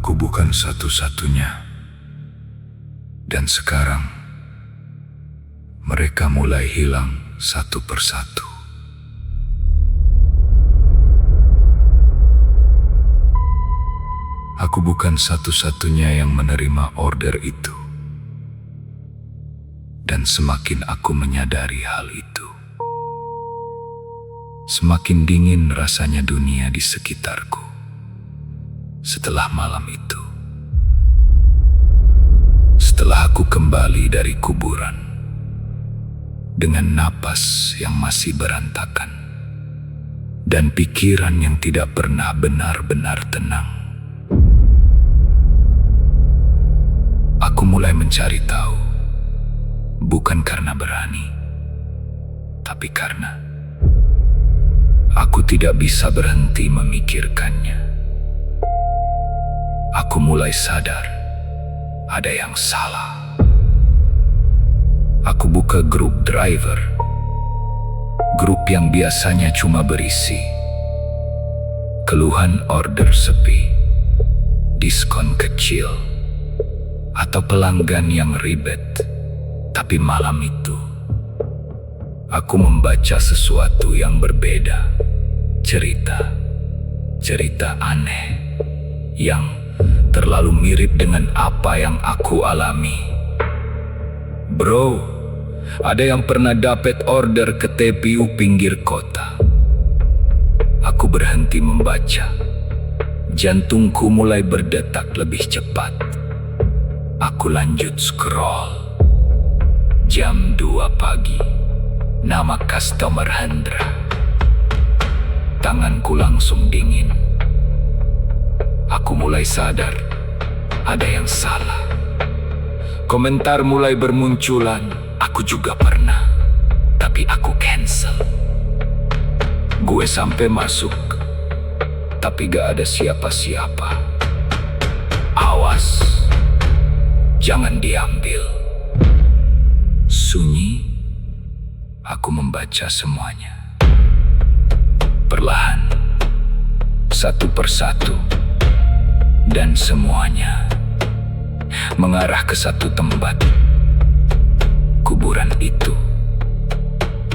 Aku bukan satu-satunya. Dan sekarang, mereka mulai hilang satu persatu. Aku bukan satu-satunya yang menerima order itu. Dan semakin aku menyadari hal itu, semakin dingin rasanya dunia di sekitarku. Setelah malam itu, setelah aku kembali dari kuburan dengan napas yang masih berantakan dan pikiran yang tidak pernah benar-benar tenang, aku mulai mencari tahu, bukan karena berani, tapi karena aku tidak bisa berhenti memikirkannya. Aku mulai sadar ada yang salah. Aku buka grup driver, grup yang biasanya cuma berisi keluhan order sepi, diskon kecil, atau pelanggan yang ribet. Tapi malam itu, aku membaca sesuatu yang berbeda. Cerita aneh yang terlalu mirip dengan apa yang aku alami. Bro, ada yang pernah dapat order ke TPU pinggir kota. Aku berhenti membaca. Jantungku mulai berdetak lebih cepat. Aku lanjut scroll. Jam 2 pagi. Nama customer Hendra. Tanganku langsung dingin. Aku mulai sadar ada yang salah. Komentar mulai bermunculan. Aku juga pernah, tapi aku cancel. Gue sampai masuk, tapi gak ada siapa-siapa. Awas, jangan diambil. Sunyi, aku membaca semuanya. Perlahan, satu persatu, dan semuanya mengarah ke satu tempat, kuburan itu.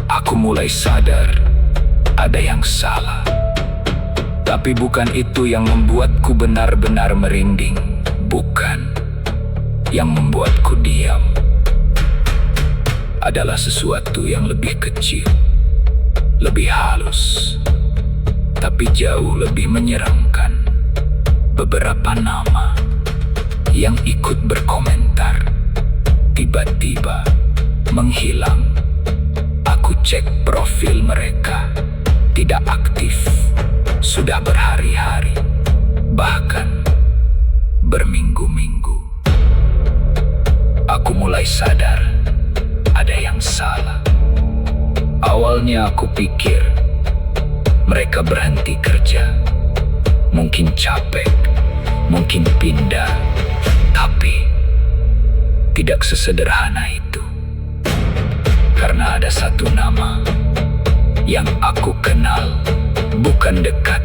Aku mulai sadar ada yang salah, tapi bukan itu yang membuatku benar-benar merinding. Bukan. Yang membuatku diam adalah sesuatu yang lebih kecil, lebih halus, tapi jauh lebih menyeramkan. Beberapa nama yang ikut berkomentar tiba-tiba menghilang. Aku cek profil mereka, tidak aktif sudah berhari-hari, bahkan berminggu-minggu. Aku mulai sadar ada yang salah. Awalnya aku pikir mereka berhenti kerja, mungkin capek, mungkin pindah, tapi tidak sesederhana itu. Karena ada satu nama yang aku kenal, bukan dekat,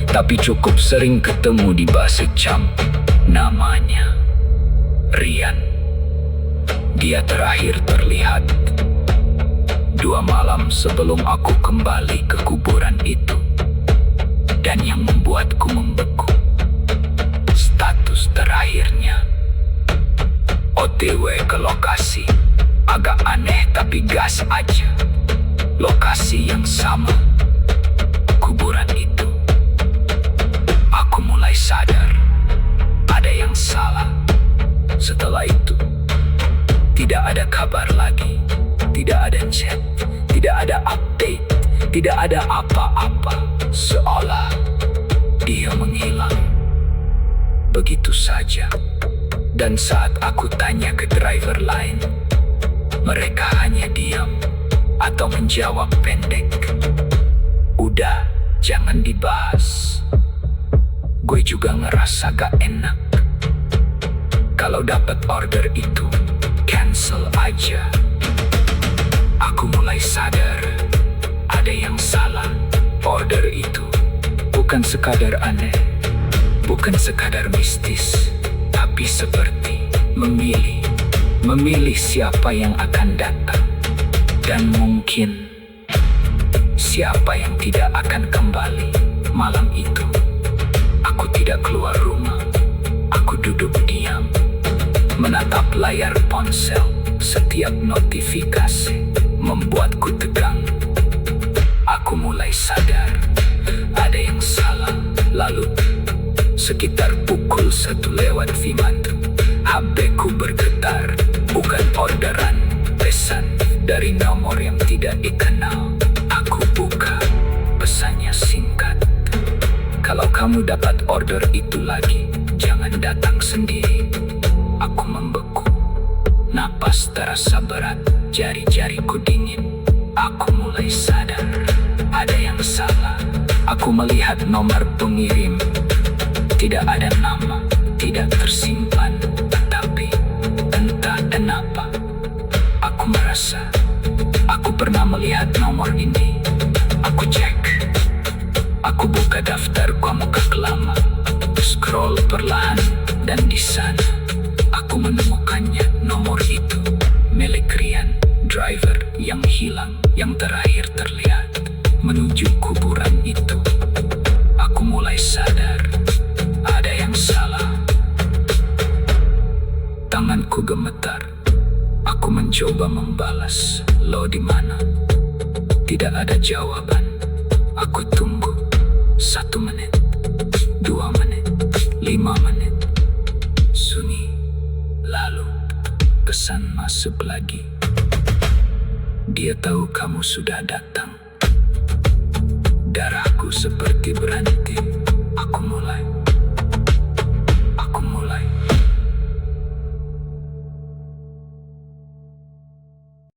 tapi cukup sering ketemu di base camp. Namanya Rian. Dia terakhir terlihat 2 malam sebelum aku kembali ke kuburan itu. Dan yang membuatku membeku, status terakhirnya OTW ke lokasi. Agak aneh tapi gas aja. Lokasi yang sama, kuburan itu. Aku mulai sadar ada yang salah. Setelah itu, tidak ada kabar lagi, tidak ada chat, tidak ada update, tidak ada apa-apa. Seolah dia menghilang begitu saja. Dan saat aku tanya ke driver lain, mereka hanya diam atau menjawab pendek, "Udah, jangan dibahas." Gue juga ngerasa gak enak. Kalau dapat order itu, cancel aja. Aku mulai sadar ada yang salah. Order itu bukan sekadar aneh, Bukan sekadar mistis, tapi seperti memilih siapa yang akan datang, dan mungkin siapa yang tidak akan kembali. Malam itu, aku tidak keluar rumah. Aku duduk diam, menatap layar ponsel. Setiap notifikasi membuatku tegang. Aku mulai sadar, ada yang salah. Lalu, sekitar pukul 1:05, HP-ku bergetar. Bukan orderan, pesan dari nomor yang tidak dikenal. Aku buka, pesannya singkat. Kalau kamu dapat order itu lagi, jangan datang sendiri. Aku membeku, napas terasa berat, jari-jariku dingin. Aku mulai sadar, ada yang salah. Aku melihat nomor pengirim, tidak ada nama, tidak tersimpan. Tapi entah kenapa, aku merasa aku pernah melihat nomor ini. Aku cek, aku buka daftar kontak lama, scroll perlahan, dan di sana aku menemukannya. Nomor itu milik Rian, driver yang hilang, yang terakhir terlihat menuju kuburan itu. Aku mulai sadar, ada yang salah. Tanganku gemetar. Aku mencoba membalas, "Lo di mana?" Tidak ada jawaban. Aku tunggu 1 menit, 2 menit, 5 menit. Sunyi. Lalu pesan masuk lagi. "Dia tahu kamu sudah datang." Darahku seperti berhenti. Aku mulai